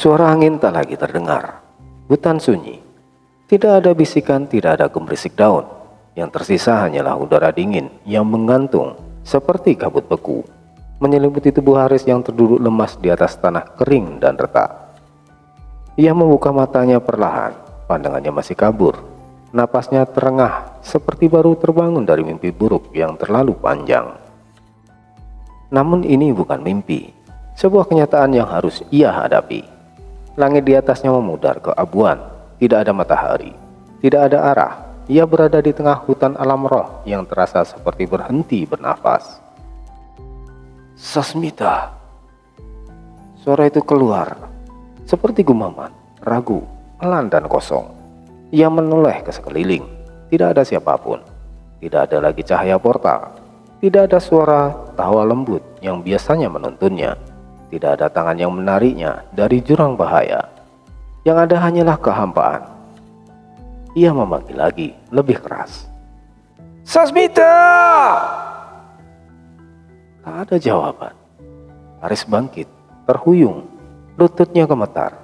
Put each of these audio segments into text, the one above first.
Suara angin tak lagi terdengar. Hutan sunyi. Tidak ada bisikan, tidak ada gemerisik daun. Yang tersisa hanyalah udara dingin yang menggantung seperti kabut beku, menyelimuti tubuh Haris yang terduduk lemas di atas tanah kering dan retak. Ia membuka matanya perlahan, pandangannya masih kabur. Napasnya terengah seperti baru terbangun dari mimpi buruk yang terlalu panjang. Namun ini bukan mimpi, sebuah kenyataan yang harus ia hadapi. Langit di atasnya memudar keabuan, tidak ada matahari, tidak ada arah. Ia berada di tengah hutan alam roh yang terasa seperti berhenti bernafas. Sasmita. Suara itu keluar seperti gumaman, ragu, pelan dan kosong. Ia menoleh ke sekeliling. Tidak ada siapapun. Tidak ada lagi cahaya portal. Tidak ada suara tawa lembut yang biasanya menuntunnya. Tidak ada tangan yang menariknya dari jurang bahaya. Yang ada hanyalah kehampaan. Ia memanggil lagi, lebih keras. Sasmita! Tak ada jawaban. Haris bangkit, terhuyung, lututnya gemetar.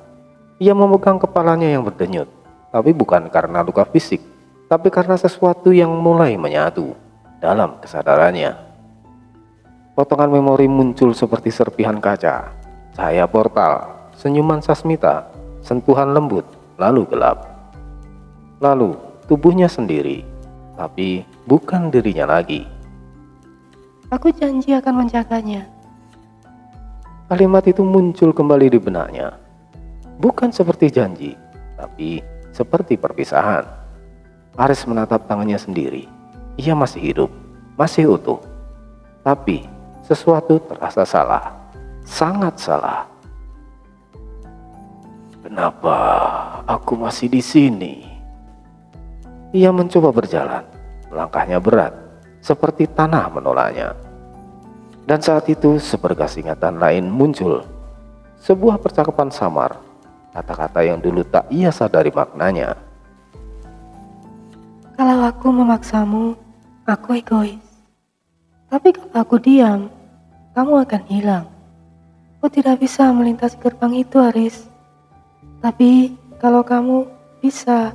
Ia memegang kepalanya yang berdenyut, tapi bukan karena luka fisik, tapi karena sesuatu yang mulai menyatu dalam kesadarannya. Potongan memori muncul seperti serpihan kaca, cahaya portal, senyuman Sasmita, sentuhan lembut, lalu gelap. Lalu tubuhnya sendiri, tapi bukan dirinya lagi. Aku janji akan menjaganya. Kalimat itu muncul kembali di benaknya. Bukan seperti janji, tapi seperti perpisahan. Haris menatap tangannya sendiri. Ia masih hidup, masih utuh. Tapi sesuatu terasa salah, sangat salah. Kenapa aku masih di sini? Ia mencoba berjalan, langkahnya berat, seperti tanah menolaknya. Dan saat itu seberkas ingatan lain muncul. Sebuah percakapan samar, kata-kata yang dulu tak ia sadari maknanya. Kalau aku memaksamu, aku egois. Tapi kalau aku diam, kamu akan hilang. Aku tidak bisa melintasi gerbang itu, Haris. Tapi kalau kamu bisa.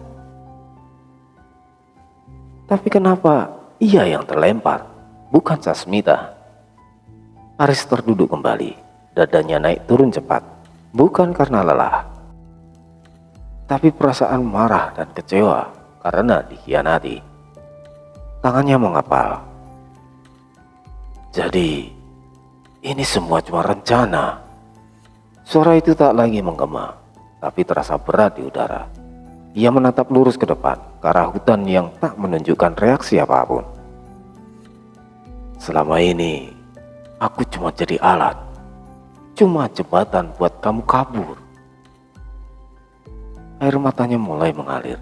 Tapi kenapa ia yang terlempar, bukan Sasmita? Haris terduduk kembali, dadanya naik turun cepat, bukan karena lelah, tapi perasaan marah dan kecewa karena dikhianati. Tangannya mengapal. Jadi, ini semua cuma rencana. Suara itu tak lagi menggema, tapi terasa berat di udara. Ia menatap lurus ke depan, ke arah hutan yang tak menunjukkan reaksi apapun. Selama ini, aku cuma jadi alat. Cuma jembatan buat kamu kabur. Air matanya mulai mengalir.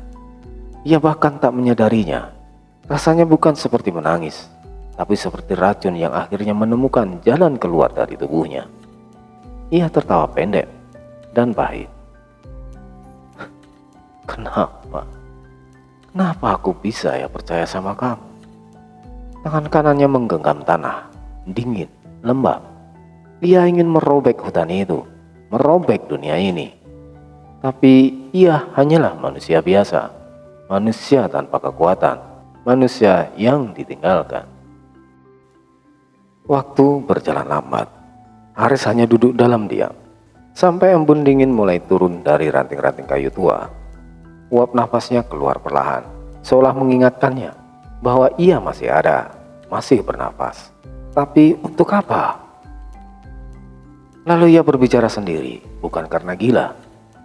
Ia bahkan tak menyadarinya. Rasanya bukan seperti menangis, tapi seperti racun yang akhirnya menemukan jalan keluar dari tubuhnya. Ia tertawa pendek dan pahit. Kenapa? Kenapa aku bisa ya percaya sama kamu? Tangan kanannya menggenggam tanah, dingin, lembab. Ia ingin merobek hutan itu, merobek dunia ini. Tapi ia hanyalah manusia biasa, manusia tanpa kekuatan, manusia yang ditinggalkan. Waktu berjalan lambat. Haris hanya duduk dalam diam, sampai embun dingin mulai turun dari ranting-ranting kayu tua. Uap nafasnya keluar perlahan, seolah mengingatkannya bahwa ia masih ada, masih bernafas. Tapi untuk apa? Lalu ia berbicara sendiri, bukan karena gila,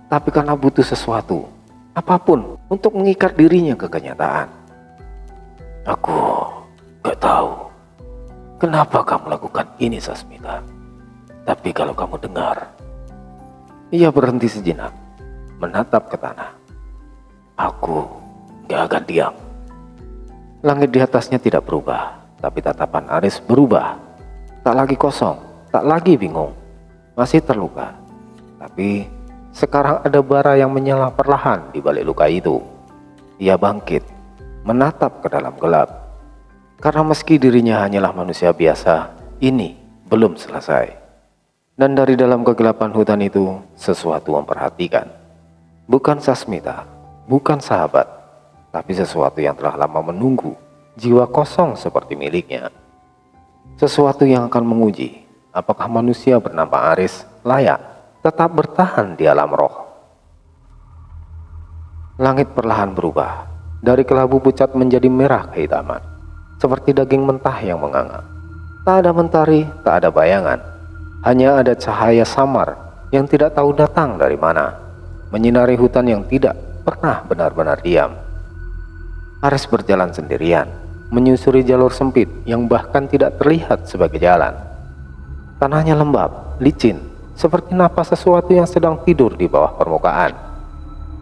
tapi karena butuh sesuatu, apapun untuk mengikat dirinya ke kenyataan. Aku gak tahu kenapa kamu lakukan ini, Sasmita. Tapi kalau kamu dengar. Ia berhenti sejenak, menatap ke tanah. Aku gak akan diam. Langit di atasnya tidak berubah, tapi tatapan Haris berubah. Tak lagi kosong, tak lagi bingung, masih terluka. Tapi sekarang ada bara yang menyala perlahan di balik luka itu. Ia bangkit, menatap ke dalam gelap. Karena meski dirinya hanyalah manusia biasa, ini belum selesai. Dan dari dalam kegelapan hutan itu, sesuatu memperhatikan. Bukan Sasmita, bukan sahabat, tapi sesuatu yang telah lama menunggu, jiwa kosong seperti miliknya. Sesuatu yang akan menguji apakah manusia bernama Aris layak tetap bertahan di alam roh. Langit perlahan berubah, dari kelabu pucat menjadi merah kehitaman, seperti daging mentah yang menganga. Tak ada mentari, tak ada bayangan, hanya ada cahaya samar yang tidak tahu datang dari mana, menyinari hutan yang tidak pernah benar-benar diam. Aris berjalan sendirian, menyusuri jalur sempit yang bahkan tidak terlihat sebagai jalan. Tanahnya lembab, licin, seperti napas sesuatu yang sedang tidur di bawah permukaan.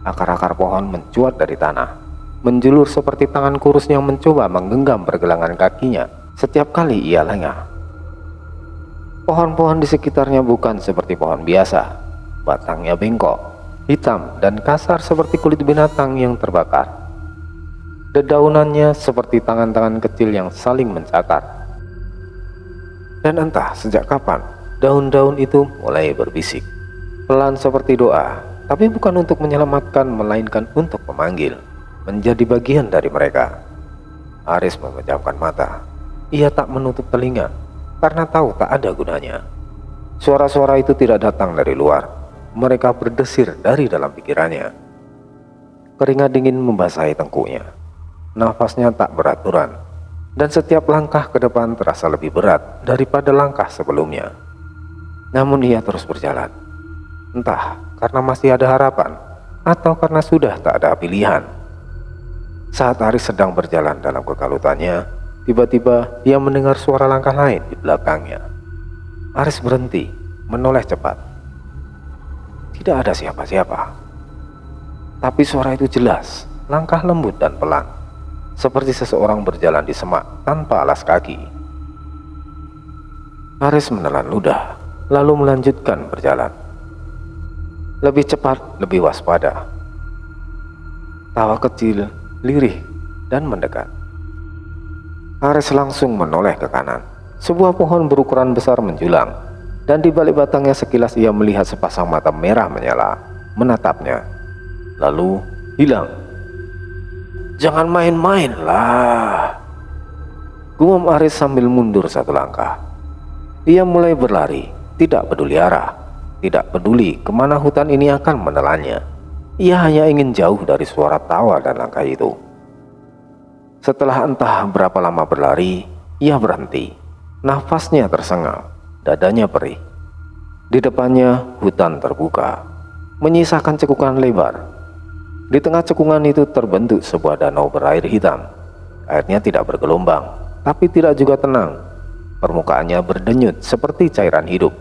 Akar-akar pohon mencuat dari tanah, menjulur seperti tangan kurus yang mencoba menggenggam pergelangan kakinya setiap kali ia lengah. Pohon-pohon di sekitarnya bukan seperti pohon biasa. Batangnya bengkok, hitam dan kasar seperti kulit binatang yang terbakar. Dedaunannya seperti tangan-tangan kecil yang saling mencakar. Dan entah sejak kapan daun-daun itu mulai berbisik, pelan seperti doa, tapi bukan untuk menyelamatkan melainkan untuk memanggil, menjadi bagian dari mereka. Aris memejamkan mata. Ia tak menutup telinga karena tahu tak ada gunanya. Suara-suara itu tidak datang dari luar, mereka berdesir dari dalam pikirannya. Keringat dingin membasahi tengkuknya. Nafasnya tak beraturan, dan setiap langkah ke depan terasa lebih berat daripada langkah sebelumnya. Namun ia terus berjalan, entah karena masih ada harapan atau karena sudah tak ada pilihan. Saat Aris sedang berjalan dalam kekalutannya, tiba-tiba ia mendengar suara langkah lain di belakangnya. Aris berhenti, menoleh cepat. Tidak ada siapa-siapa, tapi suara itu jelas, langkah lembut dan pelan, seperti seseorang berjalan di semak tanpa alas kaki. Aris menelan ludah, lalu melanjutkan berjalan. Lebih cepat, lebih waspada. Tawa kecil, lirih, dan mendekat. Aris langsung menoleh ke kanan. Sebuah pohon berukuran besar menjulang, dan di balik batangnya sekilas ia melihat sepasang mata merah menyala, menatapnya, lalu hilang. "Jangan main-main lah," gumam Aris sambil mundur satu langkah. Ia mulai berlari, tidak peduli arah, tidak peduli kemana hutan ini akan menelannya. Ia hanya ingin jauh dari suara tawa dan langkah itu. Setelah entah berapa lama berlari, ia berhenti. Nafasnya tersengal, dadanya perih. Di depannya hutan terbuka, menyisakan cekukan lebar. Di tengah cekungan itu terbentuk sebuah danau berair hitam. Airnya tidak bergelombang, tapi tidak juga tenang. Permukaannya berdenyut seperti cairan hidup.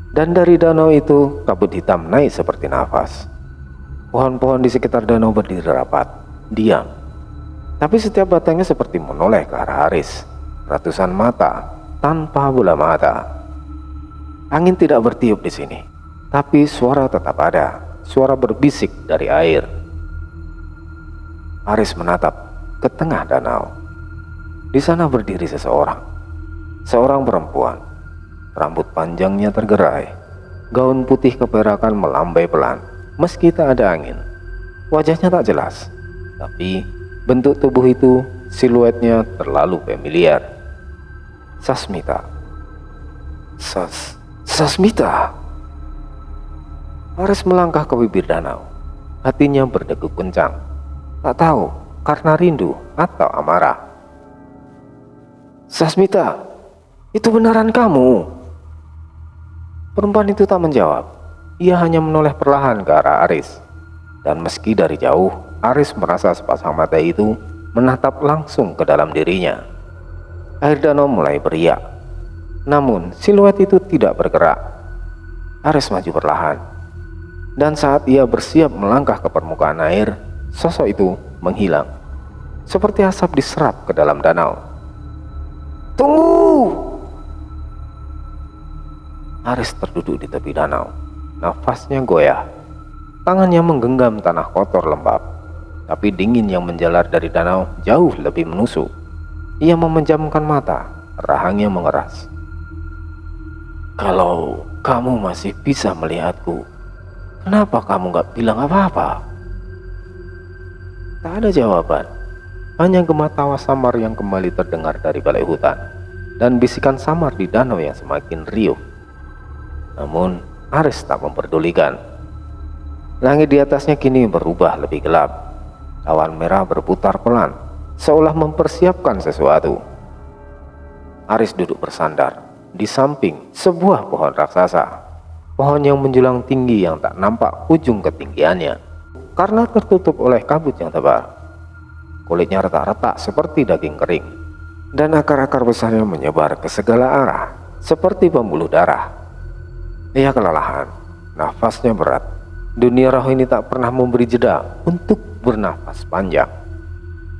Dan dari danau itu kabut hitam naik seperti nafas. Pohon-pohon di sekitar danau berdiri rapat, diam. Tapi setiap batangnya seperti menoleh ke arah Aris. Ratusan mata tanpa bola mata. Angin tidak bertiup di sini, tapi suara tetap ada. Suara berbisik dari air. Aris menatap ke tengah danau. Di sana berdiri seseorang. Seorang perempuan. Rambut panjangnya tergerai. Gaun putih keperakan melambai pelan, meski tak ada angin. Wajahnya tak jelas, tapi bentuk tubuh itu, siluetnya terlalu familiar. Sasmita. Sasmita. Aris melangkah ke bibir danau. Hatinya berdegup kencang. Tak tahu karena rindu atau amarah. "Sasmita, itu benaran kamu?" Perempuan itu tak menjawab. Ia hanya menoleh perlahan ke arah Aris. Dan meski dari jauh, Aris merasa sepasang mata itu menatap langsung ke dalam dirinya. Air danau mulai beriak. Namun siluet itu tidak bergerak. Aris maju perlahan. Dan saat ia bersiap melangkah ke permukaan air, sosok itu menghilang, seperti asap diserap ke dalam danau. "Tunggu!" Aris terduduk di tepi danau. Nafasnya goyah. Tangannya menggenggam tanah kotor lembab, tapi dingin yang menjalar dari danau jauh lebih menusuk. Ia memejamkan mata, rahangnya mengeras. Kamu masih bisa melihatku. Kenapa kamu gak bilang apa-apa? Tak ada jawaban. Hanya gema tawa samar yang kembali terdengar dari balik hutan, dan bisikan samar di danau yang semakin riuh. Namun Aris tak memperdulikan. Langit di atasnya kini berubah lebih gelap. Awan merah berputar pelan, seolah mempersiapkan sesuatu. Aris duduk bersandar di samping sebuah pohon raksasa. Pohon yang menjulang tinggi yang tak nampak ujung ketinggiannya karena tertutup oleh kabut yang tebal. Kulitnya retak-retak seperti daging kering, dan akar-akar besarnya menyebar ke segala arah seperti pembuluh darah. Ia kelelahan, nafasnya berat. Dunia roh ini tak pernah memberi jeda untuk bernafas panjang.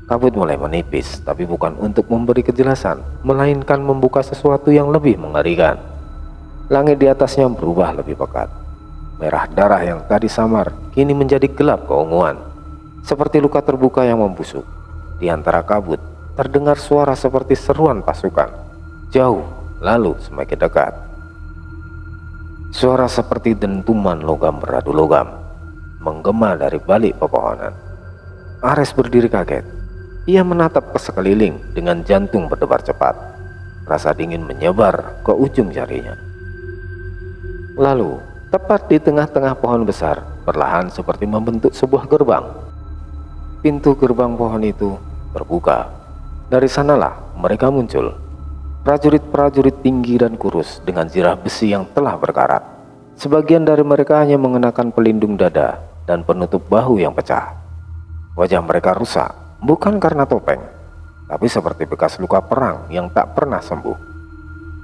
Kabut mulai menipis, tapi bukan untuk memberi kejelasan, melainkan membuka sesuatu yang lebih mengerikan. Langit di atasnya berubah lebih pekat. Merah darah yang tadi samar kini menjadi gelap keunguan, seperti luka terbuka yang membusuk. Di antara kabut terdengar suara seperti seruan pasukan, jauh lalu semakin dekat. Suara seperti dentuman logam beradu logam menggema dari balik pepohonan. Ares berdiri kaget. Ia menatap ke sekeliling dengan jantung berdebar cepat. Rasa dingin menyebar ke ujung jarinya. Lalu, tepat di tengah-tengah pohon besar, perlahan seperti membentuk sebuah gerbang. Pintu gerbang pohon itu terbuka. Dari sanalah mereka muncul. Prajurit-prajurit tinggi dan kurus dengan zirah besi yang telah berkarat. Sebagian dari mereka hanya mengenakan pelindung dada dan penutup bahu yang pecah. Wajah mereka rusak, bukan karena topeng, tapi seperti bekas luka perang yang tak pernah sembuh.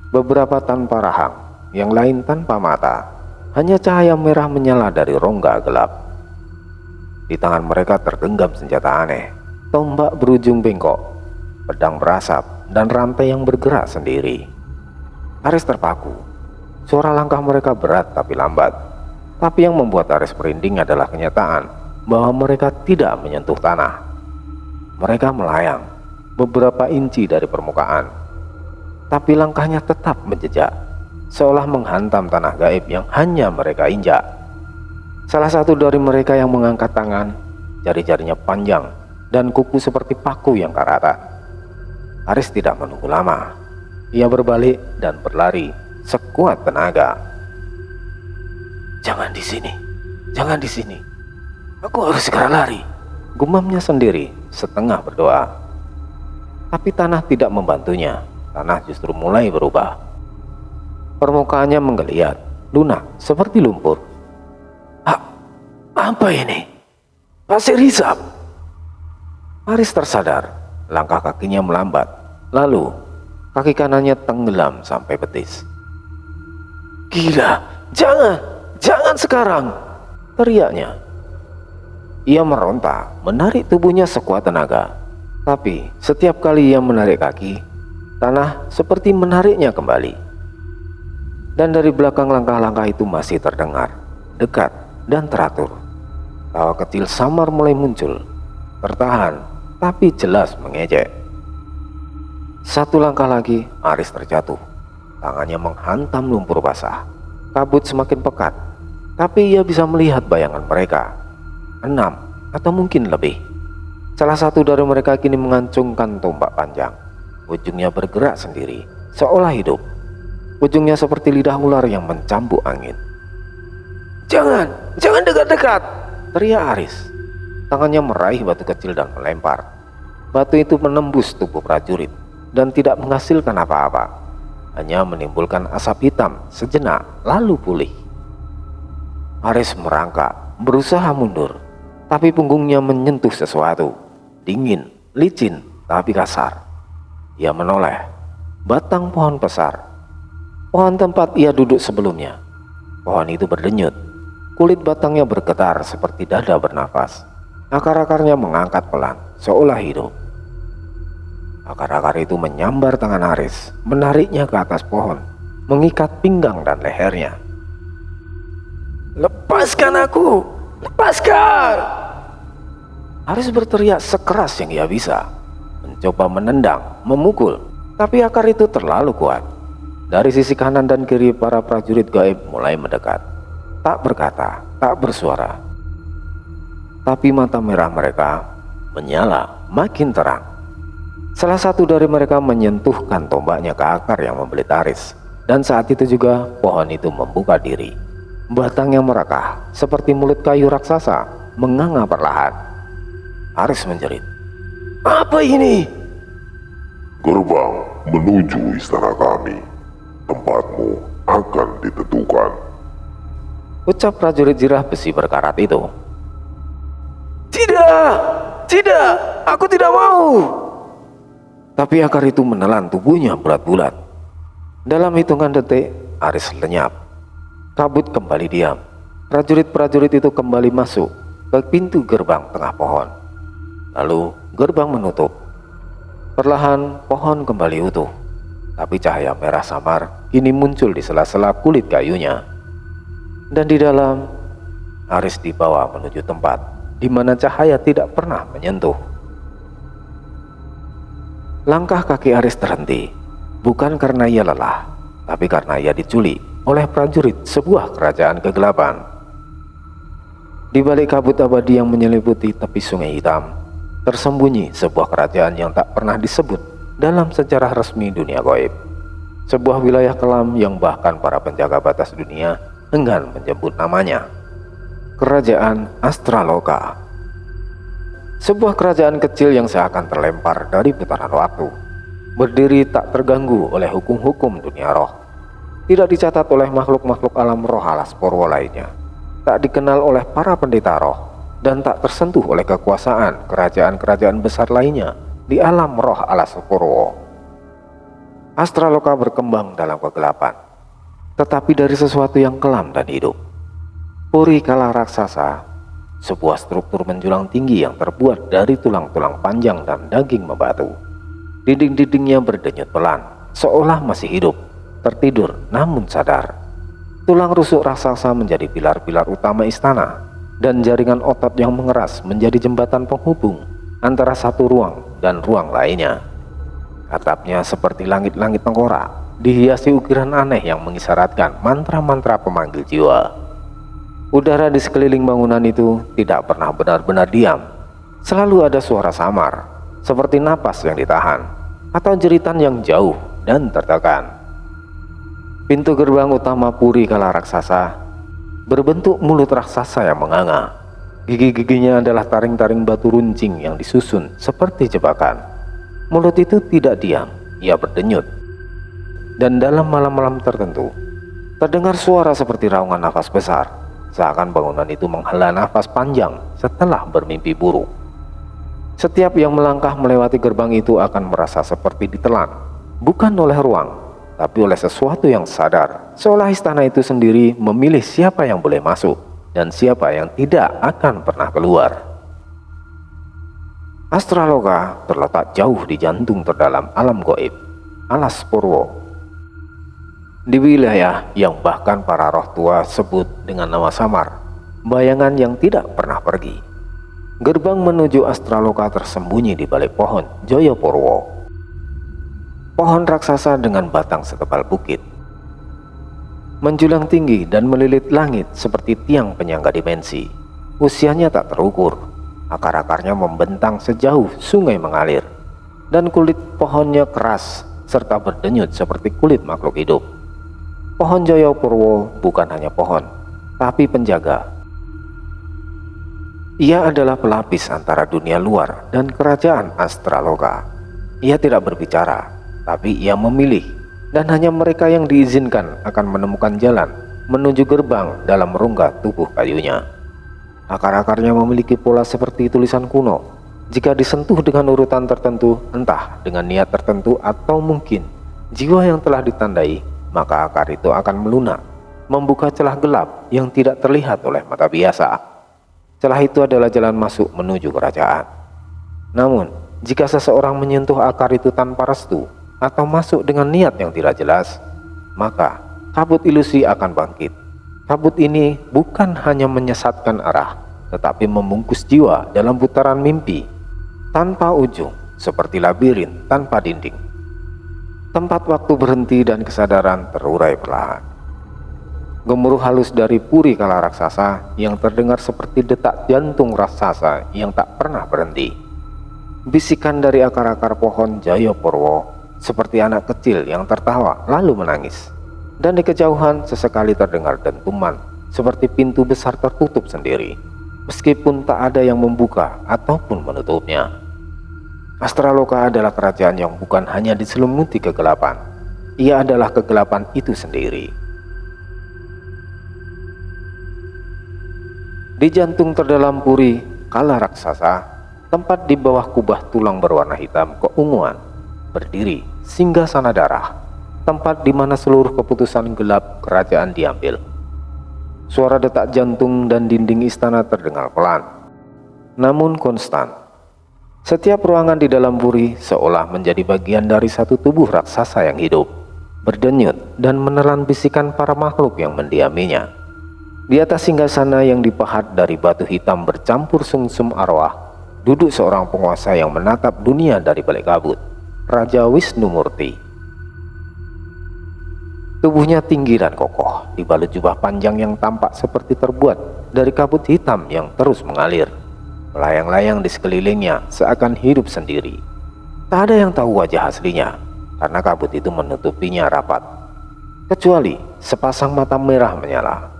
Beberapa tanpa rahang, yang lain tanpa mata. Hanya cahaya merah menyala dari rongga gelap. Di tangan mereka tergenggam senjata aneh, tombak berujung bengkok, pedang berasap, dan rantai yang bergerak sendiri. Aris terpaku. Suara langkah mereka berat tapi lambat. Tapi yang membuat Aris merinding adalah kenyataan bahwa mereka tidak menyentuh tanah. Mereka melayang beberapa inci dari permukaan, tapi langkahnya tetap menjejak, seolah menghantam tanah gaib yang hanya mereka injak. Salah satu dari mereka yang mengangkat tangan, jari-jarinya panjang dan kuku seperti paku yang karatan. Aris tidak menunggu lama. Ia berbalik dan berlari sekuat tenaga. "Jangan di sini, jangan di sini. Aku harus segera lari," gumamnya sendiri setengah berdoa. Tapi tanah tidak membantunya. Tanah justru mulai berubah. Permukaannya menggeliat, lunak seperti lumpur. Apa ini? Pasir hisap. Aris tersadar. Langkah kakinya melambat. Lalu kaki kanannya tenggelam sampai betis. "Gila, jangan sekarang!" teriaknya. Ia meronta, menarik tubuhnya sekuat tenaga. Tapi setiap kali ia menarik kaki, tanah seperti menariknya kembali. Dan dari belakang langkah-langkah itu masih terdengar, dekat dan teratur. Tawa kecil samar mulai muncul, tertahan tapi jelas mengejek. Satu langkah lagi, Aris terjatuh. Tangannya menghantam lumpur basah. Kabut semakin pekat, tapi ia bisa melihat bayangan mereka. 6 atau mungkin lebih. Salah satu dari mereka kini mengancungkan tombak panjang. Ujungnya bergerak sendiri, seolah hidup. Ujungnya seperti lidah ular yang mencambuk angin. Jangan dekat-dekat!" teriak Aris. Tangannya meraih batu kecil dan melempar. Batu itu menembus tubuh prajurit dan tidak menghasilkan apa-apa. Hanya menimbulkan asap hitam sejenak lalu pulih. Aris merangkak, berusaha mundur, tapi punggungnya menyentuh sesuatu. Dingin, licin, tapi kasar. Ia menoleh. Batang pohon besar. Pohon tempat ia duduk sebelumnya. Pohon itu berdenyut. Kulit batangnya bergetar seperti dada bernafas. Akar-akarnya mengangkat pelan, seolah hidup. Akar-akar itu menyambar tangan Aris, menariknya ke atas pohon, mengikat pinggang dan lehernya. "Lepaskan aku! Lepaskan!" Aris berteriak sekeras yang ia bisa, mencoba menendang, memukul, tapi akar itu terlalu kuat. Dari sisi kanan dan kiri para prajurit gaib mulai mendekat. Tak berkata, tak bersuara. Tapi mata merah mereka menyala makin terang. Salah satu dari mereka menyentuhkan tombaknya ke akar yang membelit Aris. Dan saat itu juga pohon itu membuka diri. Batangnya merakah seperti mulut kayu raksasa menganga perlahan. Aris menjerit, "Apa ini?" Gerbang menuju istana kami. Tempatmu akan ditentukan. Ucap prajurit Zirah besi berkarat itu. "Tidak, tidak, aku tidak mau." Tapi akar itu menelan tubuhnya bulat-bulat. Dalam hitungan detik, Aris lenyap. Kabut kembali diam. Prajurit-prajurit itu kembali masuk ke pintu gerbang tengah pohon. Lalu gerbang menutup. Perlahan pohon kembali utuh. Tapi cahaya merah samar kini muncul di sela-sela kulit kayunya. Dan di dalam, Aris dibawa menuju tempat di mana cahaya tidak pernah menyentuh. Langkah kaki Aris terhenti, bukan karena ia lelah, tapi karena ia diculik oleh prajurit sebuah kerajaan kegelapan. Di balik kabut abadi yang menyelimuti tepi sungai hitam, tersembunyi sebuah kerajaan yang tak pernah disebut dalam sejarah resmi dunia gaib. Sebuah wilayah kelam yang bahkan para penjaga batas dunia enggan menyebut namanya. Kerajaan Astraloka. Sebuah kerajaan kecil yang seakan terlempar dari putaran waktu, berdiri tak terganggu oleh hukum-hukum dunia roh. Tidak dicatat oleh makhluk-makhluk alam roh alas Purwo lainnya, tak dikenal oleh para pendeta roh, dan tak tersentuh oleh kekuasaan kerajaan-kerajaan besar lainnya di alam roh alas Purwo. Astraloka berkembang dalam kegelapan, tetapi dari sesuatu yang kelam dan hidup. Puri Kala Raksasa, sebuah struktur menjulang tinggi yang terbuat dari tulang-tulang panjang dan daging membatu. Dinding-dindingnya berdenyut pelan, seolah masih hidup, tertidur namun sadar. Tulang rusuk raksasa menjadi pilar-pilar utama istana, dan jaringan otot yang mengeras menjadi jembatan penghubung antara satu ruang dan ruang lainnya. Atapnya seperti langit-langit tengkorak, dihiasi ukiran aneh yang mengisyaratkan mantra-mantra pemanggil jiwa. Udara di sekeliling bangunan itu tidak pernah benar-benar diam. Selalu ada suara samar, seperti napas yang ditahan, atau jeritan yang jauh dan tertekan. Pintu gerbang utama Puri Kala Raksasa berbentuk mulut raksasa yang menganga. Gigi-giginya adalah taring-taring batu runcing yang disusun seperti jebakan. Mulut itu tidak diam, ia berdenyut. Dan dalam malam-malam tertentu, terdengar suara seperti raungan nafas besar, seakan bangunan itu menghela nafas panjang setelah bermimpi buruk. Setiap yang melangkah melewati gerbang itu akan merasa seperti ditelan, bukan oleh ruang, tapi oleh sesuatu yang sadar, seolah istana itu sendiri memilih siapa yang boleh masuk dan siapa yang tidak akan pernah keluar. Astraloka terletak jauh di jantung terdalam alam gaib, alas Purwo. Di wilayah yang bahkan para roh tua sebut dengan nama samar, bayangan yang tidak pernah pergi. Gerbang menuju Astraloka tersembunyi di balik pohon Jayapurwo. Pohon raksasa dengan batang setebal bukit, menjulang tinggi dan melilit langit seperti tiang penyangga dimensi. Usianya tak terukur. Akar-akarnya membentang sejauh sungai mengalir, dan kulit pohonnya keras serta berdenyut seperti kulit makhluk hidup. Pohon Jayapurwo bukan hanya pohon, tapi penjaga. Ia adalah pelapis antara dunia luar dan kerajaan Astraloka. Ia tidak berbicara, tapi ia memilih, dan hanya mereka yang diizinkan akan menemukan jalan menuju gerbang dalam rongga tubuh kayunya. Akar-akarnya memiliki pola seperti tulisan kuno. Jika disentuh dengan urutan tertentu, entah dengan niat tertentu atau mungkin jiwa yang telah ditandai, maka akar itu akan melunak, membuka celah gelap yang tidak terlihat oleh mata biasa. Celah itu adalah jalan masuk menuju kerajaan. Namun, jika seseorang menyentuh akar itu tanpa restu atau masuk dengan niat yang tidak jelas, maka kabut ilusi akan bangkit. Kabut ini bukan hanya menyesatkan arah, tetapi membungkus jiwa dalam putaran mimpi tanpa ujung, seperti labirin tanpa dinding. Tempat waktu berhenti dan kesadaran terurai perlahan. Gemuruh halus dari puri kala raksasa yang terdengar seperti detak jantung raksasa yang tak pernah berhenti. Bisikan dari akar-akar pohon Jayapurwa seperti anak kecil yang tertawa lalu menangis. Dan di kejauhan sesekali terdengar dentuman seperti pintu besar tertutup sendiri, meskipun tak ada yang membuka ataupun menutupnya. Astraloka adalah kerajaan yang bukan hanya diselimuti kegelapan, ia adalah kegelapan itu sendiri. Di jantung terdalam puri kala raksasa, tempat di bawah kubah tulang berwarna hitam keunguan, berdiri singgasana darah, tempat di mana seluruh keputusan gelap kerajaan diambil. Suara detak jantung dan dinding istana terdengar pelan, namun konstan. Setiap ruangan di dalam puri seolah menjadi bagian dari satu tubuh raksasa yang hidup, berdenyut dan menelan bisikan para makhluk yang mendiaminya. Di atas singgasana yang dipahat dari batu hitam bercampur sumsum arwah, duduk seorang penguasa yang menatap dunia dari balik kabut, Raja Wisnumurti. Tubuhnya tinggi dan kokoh, dibalut jubah panjang yang tampak seperti terbuat dari kabut hitam yang terus mengalir. Melayang-layang di sekelilingnya seakan hidup sendiri. Tak ada yang tahu wajah aslinya, karena kabut itu menutupinya rapat. Kecuali sepasang mata merah menyala,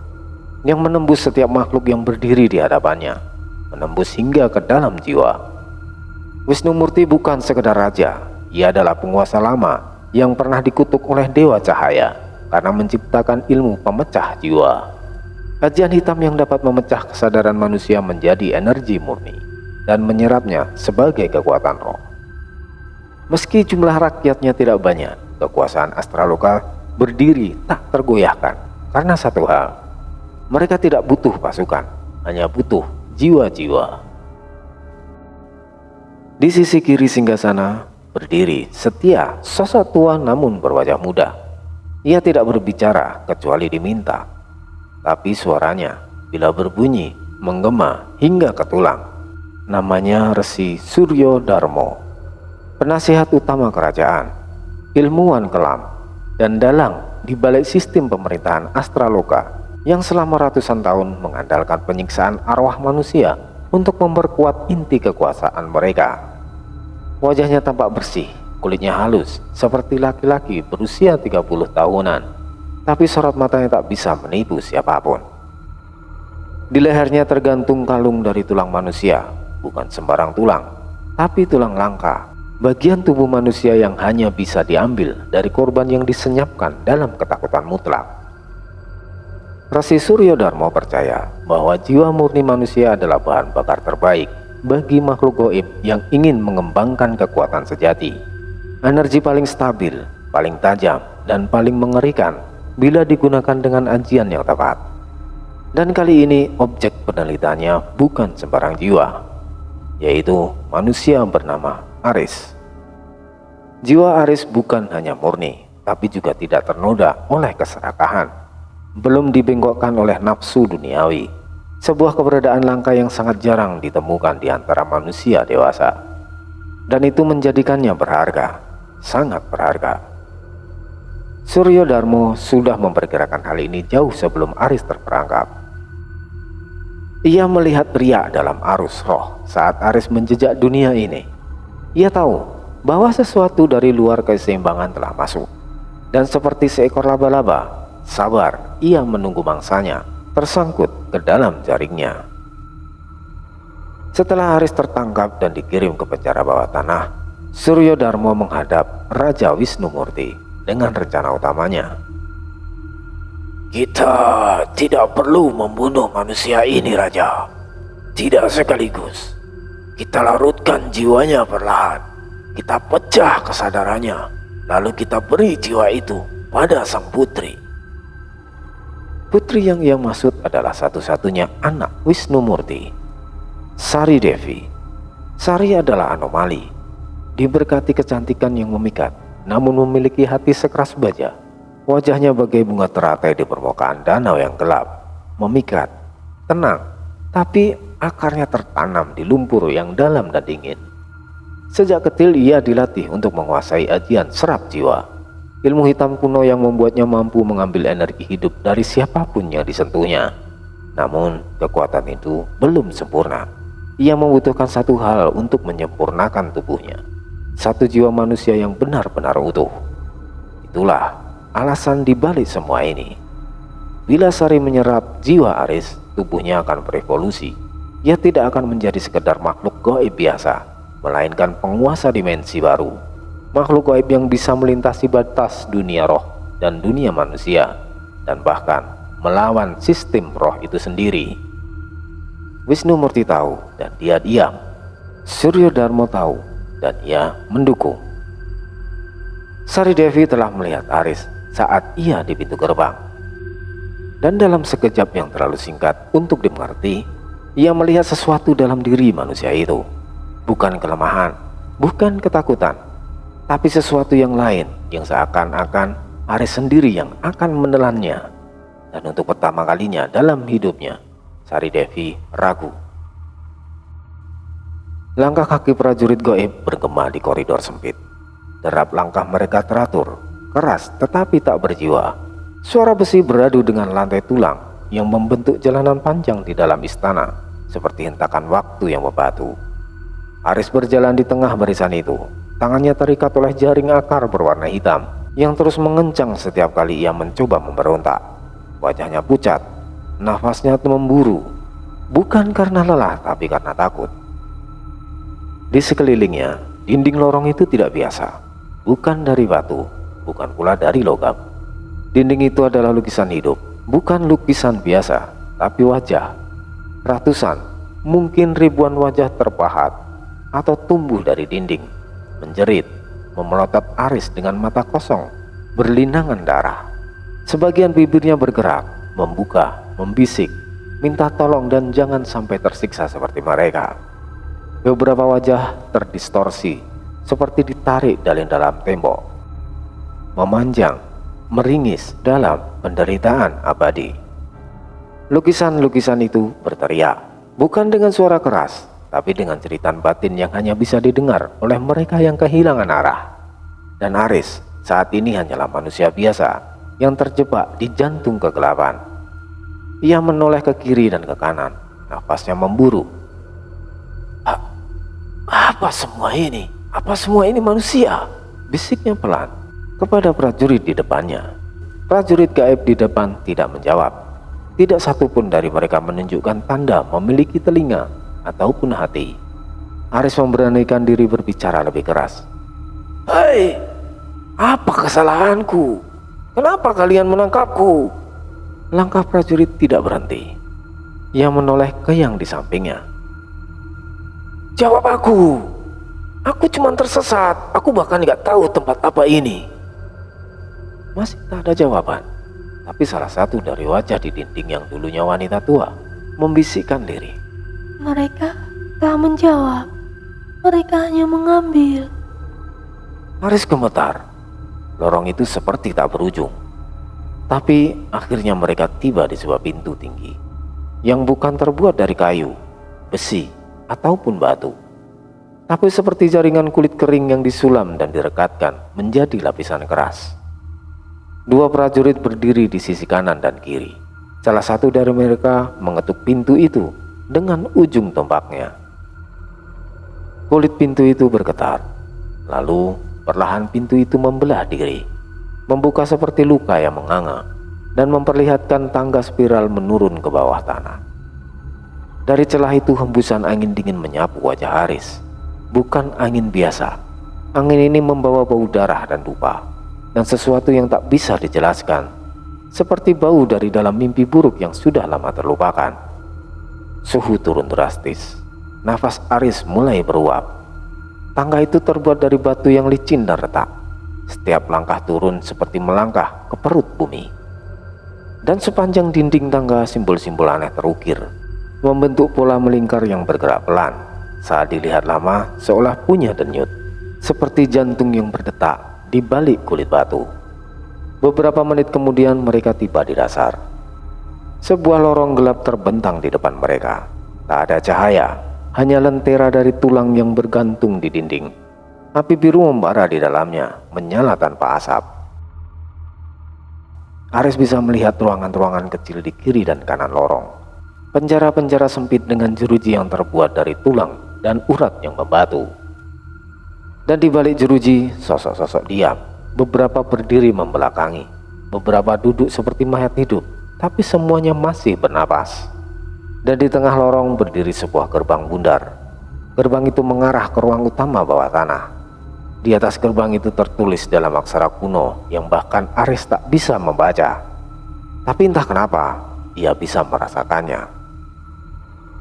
yang menembus setiap makhluk yang berdiri di hadapannya, menembus hingga ke dalam jiwa. Wisnumurti bukan sekedar raja, ia adalah penguasa lama yang pernah dikutuk oleh Dewa Cahaya karena menciptakan ilmu pemecah jiwa. Kajian hitam yang dapat memecah kesadaran manusia menjadi energi murni dan menyerapnya sebagai kekuatan roh. Meski jumlah rakyatnya tidak banyak, kekuasaan Astraloka berdiri tak tergoyahkan karena satu hal, mereka tidak butuh pasukan, hanya butuh jiwa-jiwa. Di sisi kiri singgasana berdiri setia sosok tua namun berwajah muda. Ia tidak berbicara kecuali diminta. Tapi suaranya bila berbunyi menggema hingga ke tulang. Namanya Resi Suryo Darmo, penasihat utama kerajaan, ilmuwan kelam dan dalang di balik sistem pemerintahan Astraloka yang selama ratusan tahun mengandalkan penyiksaan arwah manusia untuk memperkuat inti kekuasaan mereka. Wajahnya tampak bersih, kulitnya halus seperti laki-laki berusia 30 tahunan. Tapi sorot matanya tak bisa menipu siapapun. Di lehernya tergantung kalung dari tulang manusia, bukan sembarang tulang, tapi tulang langka, bagian tubuh manusia yang hanya bisa diambil dari korban yang disenyapkan dalam ketakutan mutlak. Resi Suryo Darmo percaya bahwa jiwa murni manusia adalah bahan bakar terbaik bagi makhluk gaib yang ingin mengembangkan kekuatan sejati. Energi paling stabil, paling tajam, dan paling mengerikan bila digunakan dengan ajian yang tepat. Dan kali ini objek penelitiannya bukan sembarang jiwa, yaitu manusia bernama Aris. Jiwa Aris bukan hanya murni, tapi juga tidak ternoda oleh keserakahan, belum dibengkokkan oleh nafsu duniawi, sebuah keberadaan langka yang sangat jarang ditemukan di antara manusia dewasa. Dan itu menjadikannya berharga, sangat berharga. Suryo Darmo sudah memperkirakan hal ini jauh sebelum Aris terperangkap. Ia melihat riak dalam arus roh saat Aris menjejak dunia ini. Ia tahu bahwa sesuatu dari luar keseimbangan telah masuk. Dan seperti seekor laba-laba, sabar ia menunggu mangsanya tersangkut ke dalam jaringnya. Setelah Aris tertangkap dan dikirim ke penjara bawah tanah, Suryo Darmo menghadap Raja Wisnumurti dengan rencana utamanya. Kita tidak perlu membunuh manusia ini, Raja. Tidak sekaligus. Kita larutkan jiwanya perlahan. Kita pecah kesadarannya. Lalu kita beri jiwa itu pada sang putri. Putri yang ia maksud adalah satu-satunya anak Wisnumurti, Sari Devi. Sari adalah anomali, diberkati kecantikan yang memikat, namun memiliki hati sekeras baja. Wajahnya bagai bunga teratai di permukaan danau yang gelap, memikat, tenang, tapi akarnya tertanam di lumpur yang dalam dan dingin. Sejak kecil ia dilatih untuk menguasai ajian serap jiwa, ilmu hitam kuno yang membuatnya mampu mengambil energi hidup dari siapapun yang disentuhnya. Namun, kekuatan itu belum sempurna. Ia membutuhkan satu hal untuk menyempurnakan tubuhnya. Satu jiwa manusia yang benar-benar utuh. Itulah alasan dibalik semua ini. Bila Sari menyerap jiwa Aris, tubuhnya akan berevolusi. Ia tidak akan menjadi sekedar makhluk gaib biasa, melainkan penguasa dimensi baru. Makhluk gaib yang bisa melintasi batas dunia roh dan dunia manusia, dan bahkan melawan sistem roh itu sendiri. Wisnu Murti tahu dan dia diam. Suryo Darmo tahu dan ia mendukung. Sari Devi telah melihat Aris saat ia di pintu gerbang. Dan dalam sekejap yang terlalu singkat untuk dimengerti, ia melihat sesuatu dalam diri manusia itu. Bukan kelemahan, bukan ketakutan, tapi sesuatu yang lain yang seakan-akan Aris sendiri yang akan menelannya. Dan untuk pertama kalinya dalam hidupnya, Sari Devi ragu. Langkah kaki prajurit gaib bergema di koridor sempit. Derap langkah mereka teratur, keras tetapi tak berjiwa. Suara besi beradu dengan lantai tulang yang membentuk jalanan panjang di dalam istana, seperti hentakan waktu yang membatu. Aris berjalan di tengah barisan itu. Tangannya terikat oleh jaring akar berwarna hitam yang terus mengencang setiap kali ia mencoba memberontak. Wajahnya pucat, nafasnya memburu, bukan karena lelah tapi karena takut. Di sekelilingnya, dinding lorong itu tidak biasa, bukan dari batu, bukan pula dari logam. Dinding itu adalah lukisan hidup, bukan lukisan biasa, tapi wajah. Ratusan, mungkin ribuan wajah terpahat atau tumbuh dari dinding, menjerit, memelotot Aris dengan mata kosong, berlinangan darah. Sebagian bibirnya bergerak, membuka, membisik, minta tolong dan jangan sampai tersiksa seperti mereka. Beberapa wajah terdistorsi, seperti ditarik dari dalam tembok, memanjang, meringis dalam penderitaan abadi. Lukisan-lukisan itu berteriak, bukan dengan suara keras, tapi dengan jeritan batin yang hanya bisa didengar oleh mereka yang kehilangan arah. Dan Aris saat ini hanyalah manusia biasa yang terjebak di jantung kegelapan. Ia menoleh ke kiri dan ke kanan, nafasnya memburu. Apa semua ini? Apa semua ini manusia? Bisiknya pelan kepada prajurit di depannya. Prajurit gaib di depan tidak menjawab. Tidak satupun dari mereka menunjukkan tanda memiliki telinga ataupun hati. Aris memberanikan diri berbicara lebih keras. Hei, apa kesalahanku? Kenapa kalian menangkapku? Langkah prajurit tidak berhenti. Ia menoleh ke yang di sampingnya. Jawab aku. Aku cuma tersesat. Aku bahkan gak tahu tempat apa ini. Masih tak ada jawaban. Tapi salah satu dari wajah di dinding yang dulunya wanita tua membisikkan diri. Mereka tak menjawab. Mereka hanya mengambil. Aris gemetar. Lorong itu seperti tak berujung. Tapi akhirnya mereka tiba di sebuah pintu tinggi yang bukan terbuat dari kayu, besi, ataupun batu, tapi seperti jaringan kulit kering yang disulam dan direkatkan menjadi lapisan keras. Dua prajurit berdiri di sisi kanan dan kiri. Salah satu dari mereka mengetuk pintu itu dengan ujung tombaknya. Kulit pintu itu bergetar. Lalu perlahan pintu itu membelah diri, membuka seperti luka yang menganga, dan memperlihatkan tangga spiral menurun ke bawah tanah. Dari celah itu hembusan angin dingin menyapu wajah Aris. Bukan angin biasa. Angin ini membawa bau darah dan dupa, dan sesuatu yang tak bisa dijelaskan, seperti bau dari dalam mimpi buruk yang sudah lama terlupakan. Suhu turun drastis. Nafas Aris mulai beruap. Tangga itu terbuat dari batu yang licin dan retak. Setiap langkah turun seperti melangkah ke perut bumi. Dan sepanjang dinding tangga simbol-simbol aneh terukir, membentuk pola melingkar yang bergerak pelan. Saat dilihat lama seolah punya denyut, seperti jantung yang berdetak di balik kulit batu. Beberapa menit kemudian mereka tiba di dasar. Sebuah lorong gelap terbentang di depan mereka. Tak ada cahaya, hanya lentera dari tulang yang bergantung di dinding. Api biru membara di dalamnya, menyala tanpa asap. Aris bisa melihat ruangan-ruangan kecil di kiri dan kanan lorong. Penjara-penjara sempit dengan jeruji yang terbuat dari tulang dan urat yang membatu. Dan di balik jeruji, sosok-sosok diam. Beberapa berdiri membelakangi, beberapa duduk seperti mayat hidup, tapi semuanya masih bernapas. Dan di tengah lorong berdiri sebuah gerbang bundar. Gerbang itu mengarah ke ruang utama bawah tanah. Di atas gerbang itu tertulis dalam aksara kuno yang bahkan Aris tak bisa membaca. Tapi entah kenapa, ia bisa merasakannya.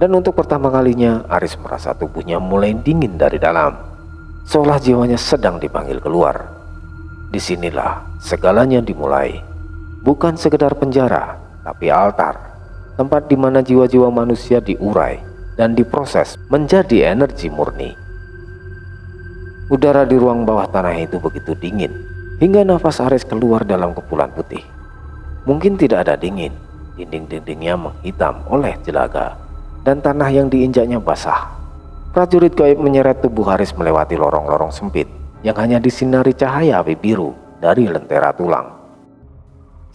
Dan untuk pertama kalinya, Aris merasa tubuhnya mulai dingin dari dalam, seolah jiwanya sedang dipanggil keluar. Disinilah segalanya dimulai. Bukan sekedar penjara, tapi altar, tempat di mana jiwa-jiwa manusia diurai dan diproses menjadi energi murni. Udara di ruang bawah tanah itu begitu dingin, hingga nafas Aris keluar dalam kepulan putih. Mungkin tidak ada dingin, dinding-dindingnya menghitam oleh jelaga, dan tanah yang diinjaknya basah. Prajurit gaib menyeret tubuh Aris melewati lorong-lorong sempit yang hanya disinari cahaya api biru dari lentera tulang.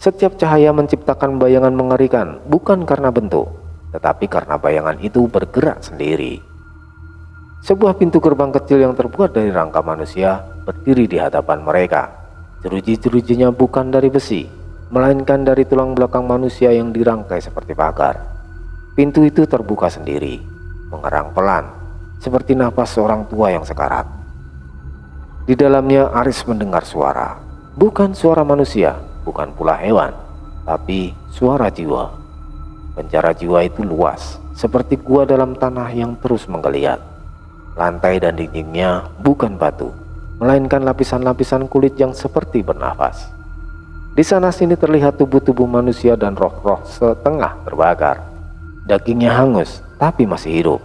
Setiap cahaya menciptakan bayangan mengerikan, bukan karena bentuk, tetapi karena bayangan itu bergerak sendiri. Sebuah pintu gerbang kecil yang terbuat dari rangka manusia berdiri di hadapan mereka. Jeruji-jerujinya bukan dari besi, melainkan dari tulang belakang manusia yang dirangkai seperti pagar. Pintu itu terbuka sendiri, mengerang pelan, seperti napas seorang tua yang sekarat. Di dalamnya Aris mendengar suara, bukan suara manusia, bukan pula hewan, tapi suara jiwa. Penjara jiwa itu luas, seperti gua dalam tanah yang terus menggeliat. Lantai dan dindingnya bukan batu, melainkan lapisan-lapisan kulit yang seperti bernafas. Di sana sini terlihat tubuh-tubuh manusia dan roh-roh setengah terbakar. Dagingnya hangus, tapi masih hidup.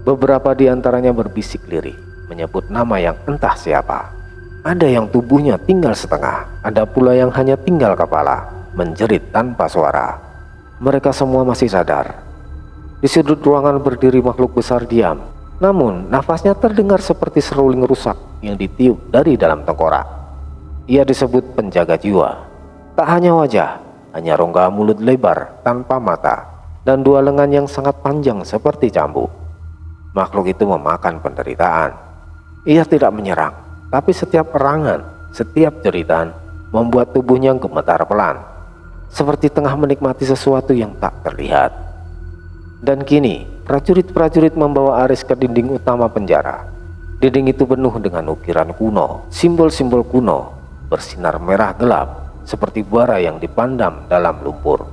Beberapa di antaranya berbisik lirih, menyebut nama yang entah siapa. Ada yang tubuhnya tinggal setengah, ada pula yang hanya tinggal kepala, menjerit tanpa suara. Mereka semua masih sadar. Di sudut ruangan berdiri makhluk besar diam, namun nafasnya terdengar seperti seruling rusak yang ditiup dari dalam tengkorak. Ia disebut penjaga jiwa. Tak hanya wajah, hanya rongga mulut lebar tanpa mata, dan dua lengan yang sangat panjang seperti cambuk. Makhluk itu memakan penderitaan. Ia tidak menyerang, tapi setiap erangan, setiap jeritan membuat tubuhnya gemetar pelan, seperti tengah menikmati sesuatu yang tak terlihat. Dan kini, prajurit-prajurit membawa Aris ke dinding utama penjara. Dinding itu penuh dengan ukiran kuno, simbol-simbol kuno, bersinar merah gelap, seperti bara yang dipandam dalam lumpur.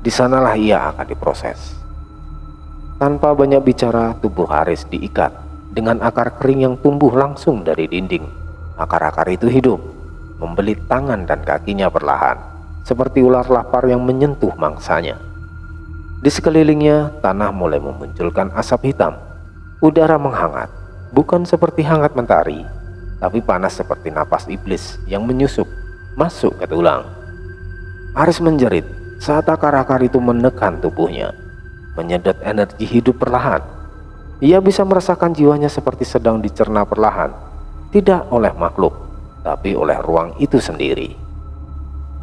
Di sanalah ia akan diproses. Tanpa banyak bicara, tubuh Aris diikat dengan akar kering yang tumbuh langsung dari dinding. Akar-akar itu hidup, membelit tangan dan kakinya perlahan, seperti ular lapar yang menyentuh mangsanya. Di sekelilingnya, tanah mulai memunculkan asap hitam. Udara menghangat, bukan seperti hangat mentari, tapi panas seperti napas iblis yang menyusup masuk ke tulang. Aris menjerit saat akar-akar itu menekan tubuhnya, menyedot energi hidup perlahan. Ia bisa merasakan jiwanya seperti sedang dicerna perlahan, tidak oleh makhluk, tapi oleh ruang itu sendiri.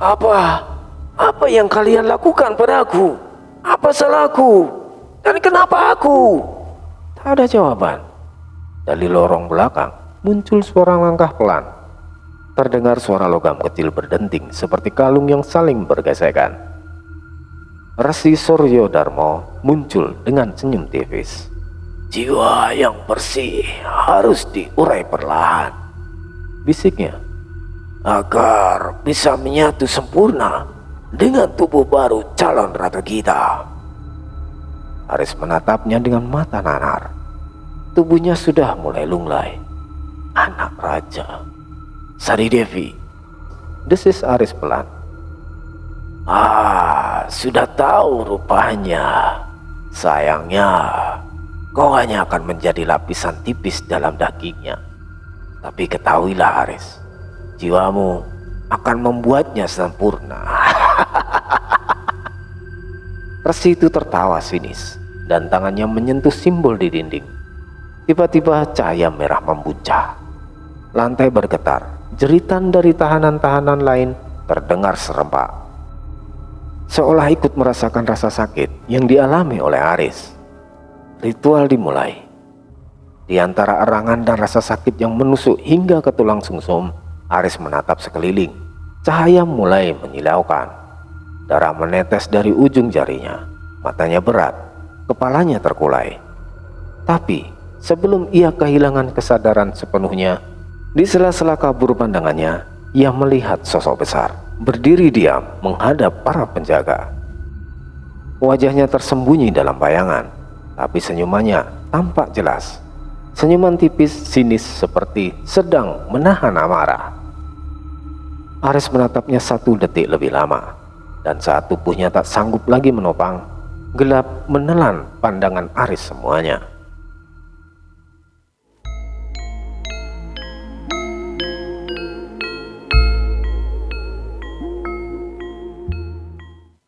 Apa yang kalian lakukan padaku? Apa salahku? Dan kenapa aku? Tak ada jawaban. Dari lorong belakang muncul suara langkah pelan. Terdengar suara logam kecil berdenting seperti kalung yang saling bergesekan. Resi Suryo Darmo muncul dengan senyum tipis. Jiwa yang bersih harus diurai perlahan, bisiknya, agar bisa menyatu sempurna dengan tubuh baru calon ratu kita. Aris menatapnya dengan mata nanar. Tubuhnya sudah mulai lunglai. Anak raja, Sari Devi, desis Aris pelan. Sudah tahu rupanya. Sayangnya, kau hanya akan menjadi lapisan tipis dalam dagingnya. Tapi ketahuilah Aris, jiwamu akan membuatnya sempurna. Resi itu tertawa sinis dan tangannya menyentuh simbol di dinding. Tiba-tiba cahaya merah membuncah. Lantai bergetar, jeritan dari tahanan-tahanan lain terdengar serempak, seolah ikut merasakan rasa sakit yang dialami oleh Aris. Ritual dimulai. Di antara erangan dan rasa sakit yang menusuk hingga ke tulang sumsum, Aris menatap sekeliling. Cahaya mulai menyilaukan. Darah menetes dari ujung jarinya. Matanya berat, kepalanya terkulai. Tapi sebelum ia kehilangan kesadaran sepenuhnya, di sela-sela kabur pandangannya, ia melihat sosok besar berdiri diam menghadap para penjaga. Wajahnya tersembunyi dalam bayangan, tapi senyumannya tampak jelas. Senyuman tipis sinis seperti sedang menahan amarah. Aris menatapnya 1 detik lebih lama, dan saat tubuhnya tak sanggup lagi menopang, gelap menelan pandangan Aris semuanya.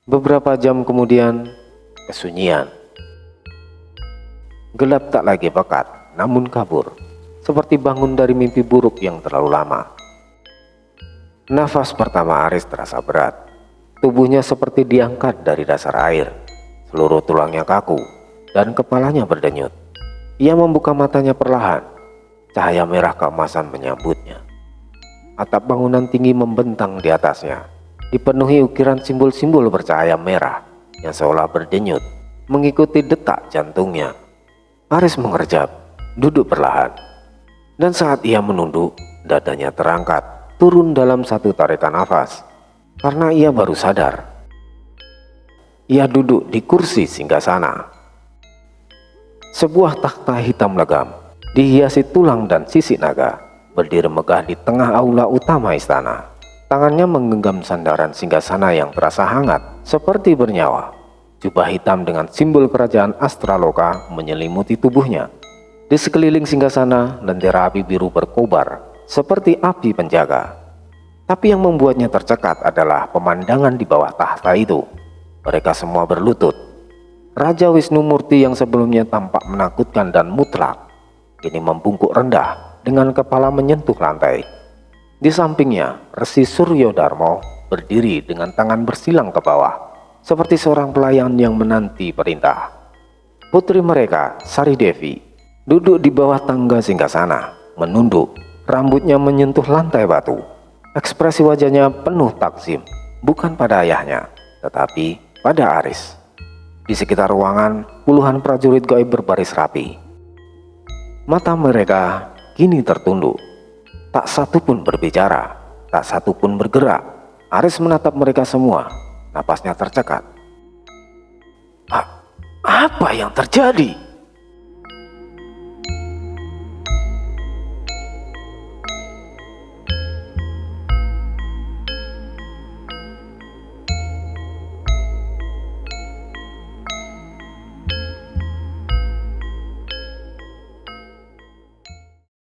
Beberapa jam kemudian, kesunyian. Gelap tak lagi pekat, namun kabur, seperti bangun dari mimpi buruk yang terlalu lama. Nafas pertama Aris terasa berat. Tubuhnya seperti diangkat dari dasar air. Seluruh tulangnya kaku, dan kepalanya berdenyut. Ia membuka matanya perlahan. Cahaya merah keemasan menyambutnya. Atap bangunan tinggi membentang di atasnya, dipenuhi ukiran simbol-simbol bercahaya merah yang seolah berdenyut mengikuti detak jantungnya. Aris mengerjap, duduk perlahan, dan saat ia menunduk, dadanya terangkat, turun dalam satu tarikan nafas, karena ia baru sadar. Ia duduk di kursi singgasana. Sebuah takhta hitam legam, dihiasi tulang dan sisik naga, berdiri megah di tengah aula utama istana. Tangannya menggenggam sandaran singgasana yang terasa hangat, seperti bernyawa. Jubah hitam dengan simbol kerajaan Astraloka menyelimuti tubuhnya. Di sekeliling singgasana, lentera api biru berkobar, seperti api penjaga. Tapi yang membuatnya tercekat adalah pemandangan di bawah tahta itu. Mereka semua berlutut. Raja Wisnumurti yang sebelumnya tampak menakutkan dan mutlak, kini membungkuk rendah dengan kepala menyentuh lantai. Di sampingnya, Resi Suryodarmo berdiri dengan tangan bersilang ke bawah, seperti seorang pelayan yang menanti perintah. Putri mereka, Sari Devi, duduk di bawah tangga singgasana, menunduk, rambutnya menyentuh lantai batu. Ekspresi wajahnya penuh takzim, bukan pada ayahnya, tetapi pada Aris. Di sekitar ruangan, puluhan prajurit gaib berbaris rapi. Mata mereka kini tertunduk. Tak satu pun berbicara, tak satu pun bergerak. Aris menatap mereka semua, napasnya tercekat. Apa yang terjadi?